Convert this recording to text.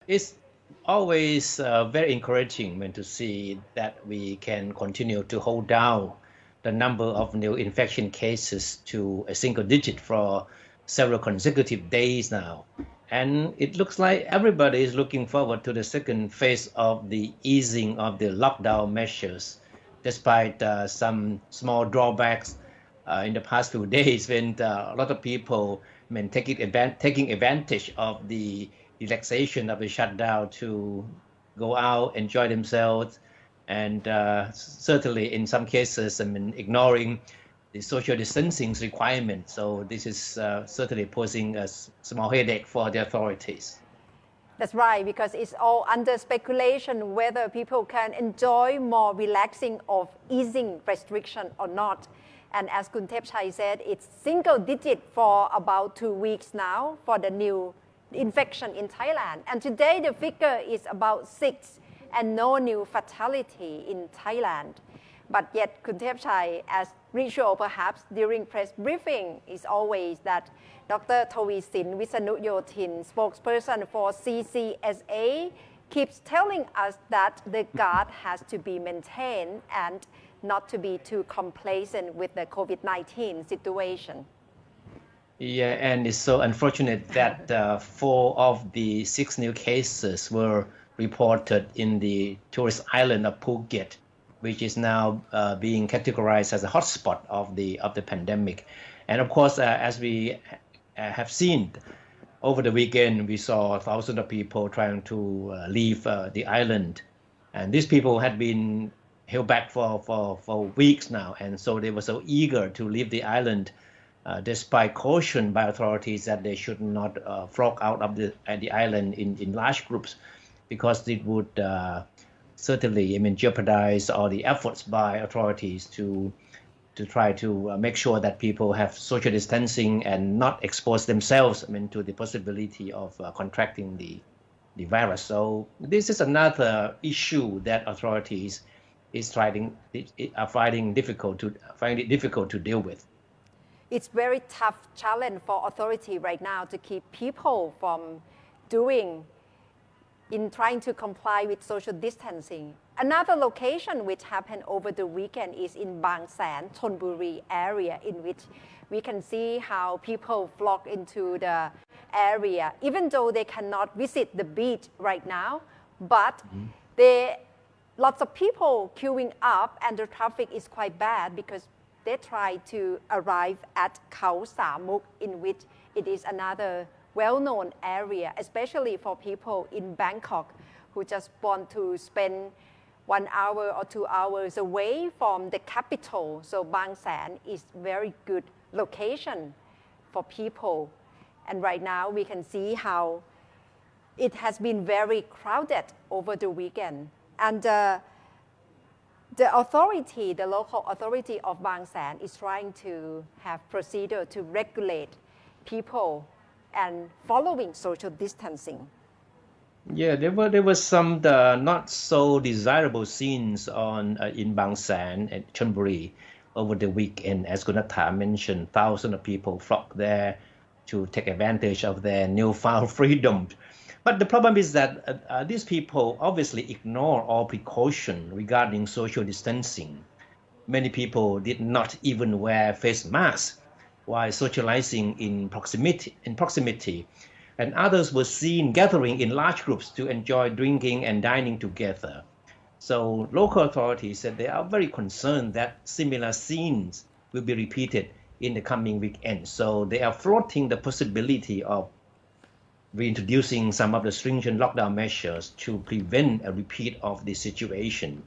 It's always very encouraging when to see that we can continue to hold down the number of new infection cases to a single digit for several consecutive days now. And it looks like everybody is looking forward to the second phase of the easing of the lockdown measures, despite some small drawbacks in the past few days when a lot of people taking advantage of the relaxation of the shutdown to go out, enjoy themselves, and certainly in some cases, ignoring the social distancing requirements. So this is certainly posing a small headache for the authorities. That's right, because it's all under speculation whether people can enjoy more relaxing or easing restriction or not. And as Kun Thepchai said, it's single digit for about 2 weeks now for the new infection in Thailand. And today the figure is about 6 and no new fatality in Thailand. But yet Kun Thepchai, as ritual perhaps during press briefing, is always that Dr. Taweesin Wisanuyotin, spokesperson for CCSA, keeps telling us that the guard has to be maintained and not to be too complacent with the COVID-19 situation. Yeah, and it's so unfortunate that 4 of the 6 new cases were reported in the tourist island of Phuket, which is now being categorized as a hotspot of the pandemic. And of course, as we have seen over the weekend, we saw thousands of people trying to leave the island, and these people had been held back for weeks now, and so they were so eager to leave the island, despite caution by authorities that they should not flock out of the island in large groups, because it would certainly jeopardize all the efforts by authorities to try to make sure that people have social distancing and not expose themselves to the possibility of contracting the virus. So this is another issue that authorities find it difficult to deal with. It's very tough challenge for authority right now to keep people from trying to comply with social distancing. Another location which happened over the weekend is in Bang San, Chonburi area, in which we can see how people flock into the area, even though they cannot visit the beach right now, but lots of people queuing up and the traffic is quite bad because they try to arrive at Khao Samuk, in which it is another well-known area, especially for people in Bangkok who just want to spend 1 hour or 2 hours away from the capital. So Bang San is very good location for people. And right now we can see how it has been very crowded over the weekend. And the local authority of Bang San is trying to have procedure to regulate people and following social distancing. Yeah, there were some not so desirable scenes in Bang San and Chonburi over the weekend. As Gunatha mentioned, thousands of people flocked there to take advantage of their newfound freedom. But the problem is that these people obviously ignore all precaution regarding social distancing. Many people did not even wear face masks while socializing in proximity, and others were seen gathering in large groups to enjoy drinking and dining together. So local authorities said they are very concerned that similar scenes will be repeated in the coming weekend. So they are floating the possibility of reintroducing some of the stringent lockdown measures to prevent a repeat of the situation.